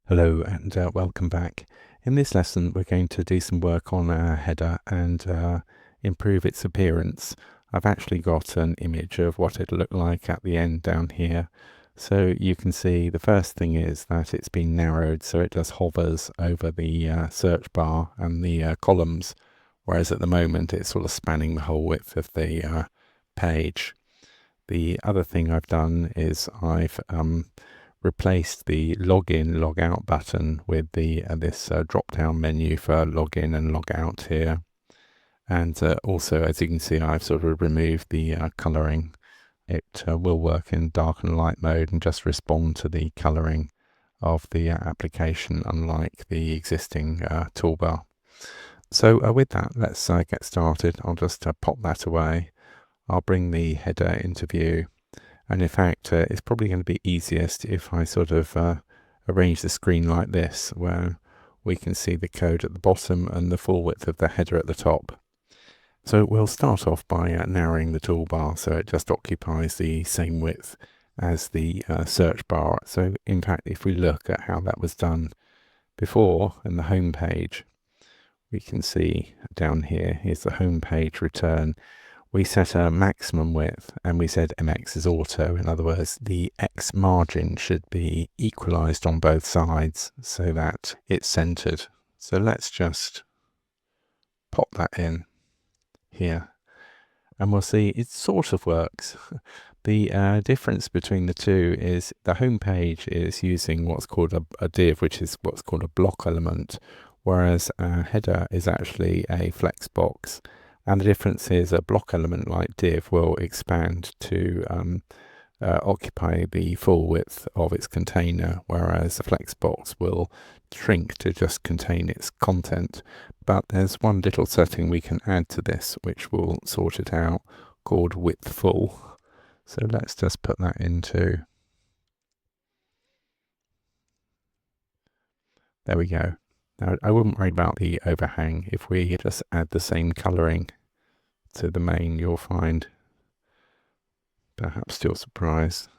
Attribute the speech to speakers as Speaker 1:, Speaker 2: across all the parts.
Speaker 1: Hello and welcome back. In this lesson we're going to do some work on our header and improve its appearance. I've actually got an image of what it'll look like at the end down here. So you can see the first thing is that it's been narrowed so it just hovers over the search bar and the columns, whereas at the moment it's sort of spanning the whole width of the page. The other thing I've done is I've replaced the login logout button with this drop down menu for login and logout here, and also, as you can see, I've sort of removed the coloring. It will work in dark and light mode and just respond to the coloring of the application, unlike the existing toolbar. So with that, let's get started. I'll just pop that away. I'll bring the header into view. And in fact, it's probably going to be easiest if I sort of arrange the screen like this, where we can see the code at the bottom and the full width of the header at the top. So we'll start off by narrowing the toolbar so it just occupies the same width as the search bar. So in fact, if we look at how that was done before in the home page, we can see down here, here's the home page return. We set a maximum width and we said MX is auto. In other words, the X margin should be equalized on both sides so that it's centered. So let's just pop that in here and we'll see it sort of works. The difference between the two is the home page is using what's called a div, which is what's called a block element, whereas a header is actually a flex box. And the difference is a block element like div will expand to occupy the full width of its container, whereas a flexbox will shrink to just contain its content. But there's one little setting we can add to this which will sort it out, called width full. So let's just put that into. There we go. Now I wouldn't worry about the overhang. If we just add the same coloring to the main, you'll find, perhaps to your surprise,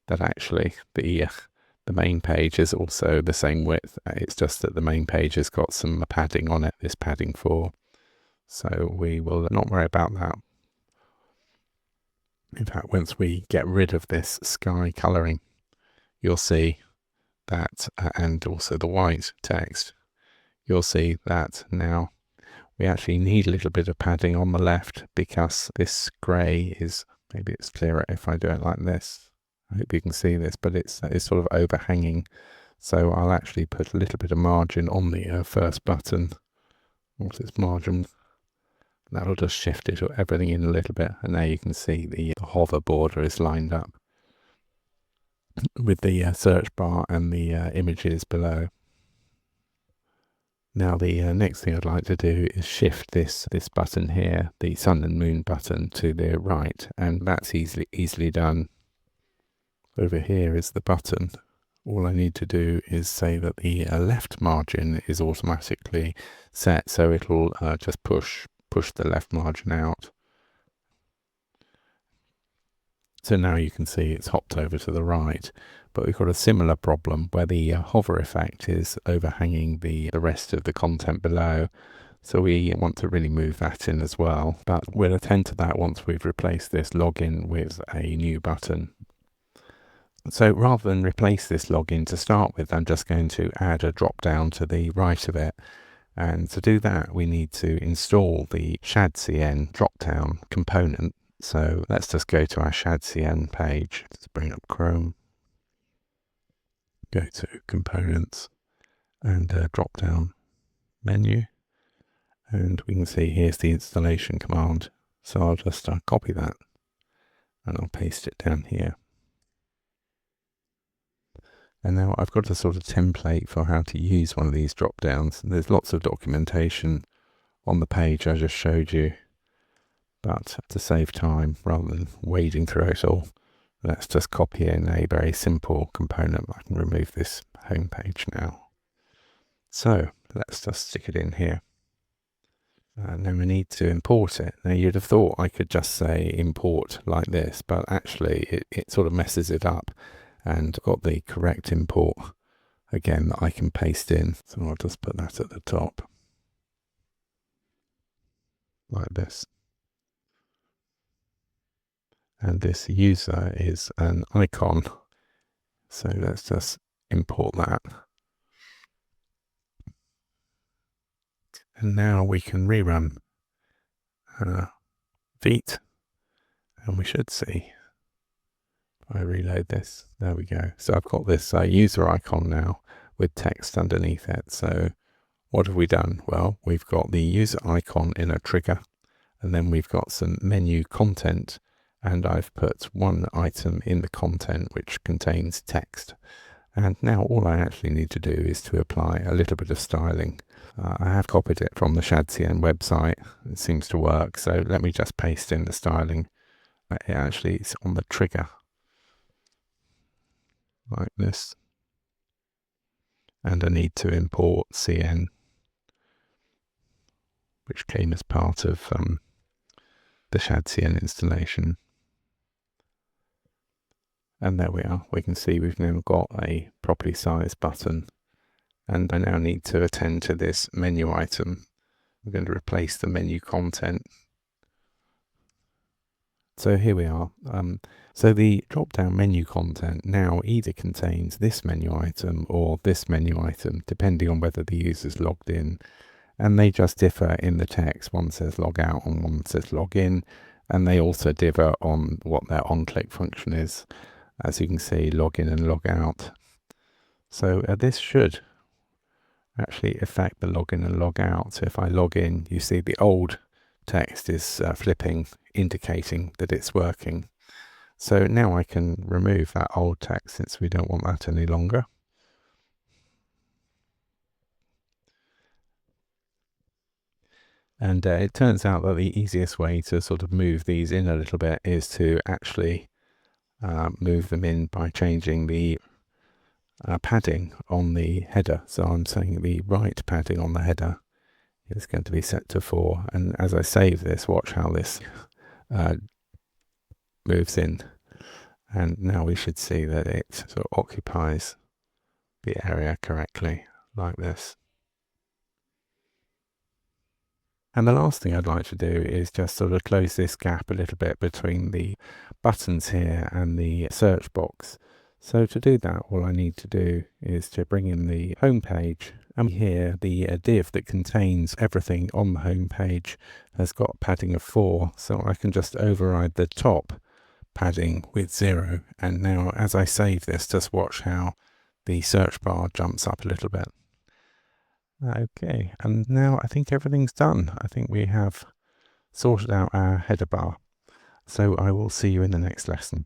Speaker 1: that actually the main page is also the same width. It's just that the main page has got some padding on it, this padding 4. So we will not worry about that. In fact, once we get rid of this sky coloring, you'll see that, and also the white text, you'll see that now we actually need a little bit of padding on the left because this grey is, maybe it's clearer if I do it like this. I hope you can see this, but it's sort of overhanging. So I'll actually put a little bit of margin on the first button. What's its margin? That'll just shift it, everything in a little bit. And now you can see the hover border is lined up with the search bar and the images below. Now the next thing I'd like to do is shift this button here, the sun and moon button, to the right, and that's easily done. Over here is the button. All I need to do is say that the left margin is automatically set, so it'll just push the left margin out. So now you can see it's hopped over to the right, but we've got a similar problem where the hover effect is overhanging the rest of the content below. So we want to really move that in as well, but we'll attend to that once we've replaced this login with a new button. So rather than replace this login to start with, I'm just going to add a drop down to the right of it. And to do that, we need to install the shadcn drop-down component. So let's just go to our shadcn page. Let's bring up Chrome. Go to Components and drop-down menu. And we can see here's the installation command. So I'll just copy that and I'll paste it down here. And now I've got a sort of template for how to use one of these drop-downs. There's lots of documentation on the page I just showed you. But to save time, rather than wading through it all, let's just copy in a very simple component. I can remove this home page now. So let's just stick it in here. And then we need to import it. Now you'd have thought I could just say import like this, but actually it sort of messes it up. And I've got the correct import again that I can paste in. So I'll just put that at the top like this. And this user is an icon. So let's just import that. And now we can rerun Vite, and we should see, if I reload this, there we go. So I've got this user icon now with text underneath it. So what have we done? Well, we've got the user icon in a trigger, and then we've got some menu content, and I've put one item in the content which contains text. And now all I actually need to do is to apply a little bit of styling. I have copied it from the shadcn website. It seems to work. So let me just paste in the styling. It actually is on the trigger like this. And I need to import cn, which came as part of the shadcn installation. And there we are. We can see we've now got a properly sized button. And I now need to attend to this menu item. I'm going to replace the menu content. So here we are. So the drop-down menu content now either contains this menu item or this menu item, depending on whether the user's logged in. And they just differ in the text. One says log out and one says log in. And they also differ on what their on-click function is. As you can see, log in and log out. So this should actually affect the login and log out. So if I log in, you see the old text is flipping, indicating that it's working. So now I can remove that old text since we don't want that any longer. And it turns out that the easiest way to sort of move these in a little bit is to actually move them in by changing the padding on the header. So I'm saying the right padding on the header is going to be set to 4. And as I save this, watch how this moves in. And now we should see that it sort of occupies the area correctly, like this. And the last thing I'd like to do is just sort of close this gap a little bit between the buttons here and the search box. So to do that, all I need to do is to bring in the home page, and here the div that contains everything on the home page has got padding of 4, so I can just override the top padding with 0. And now as I save this, just watch how the search bar jumps up a little bit. Okay, and now I think everything's done. I think we have sorted out our header bar. So I will see you in the next lesson.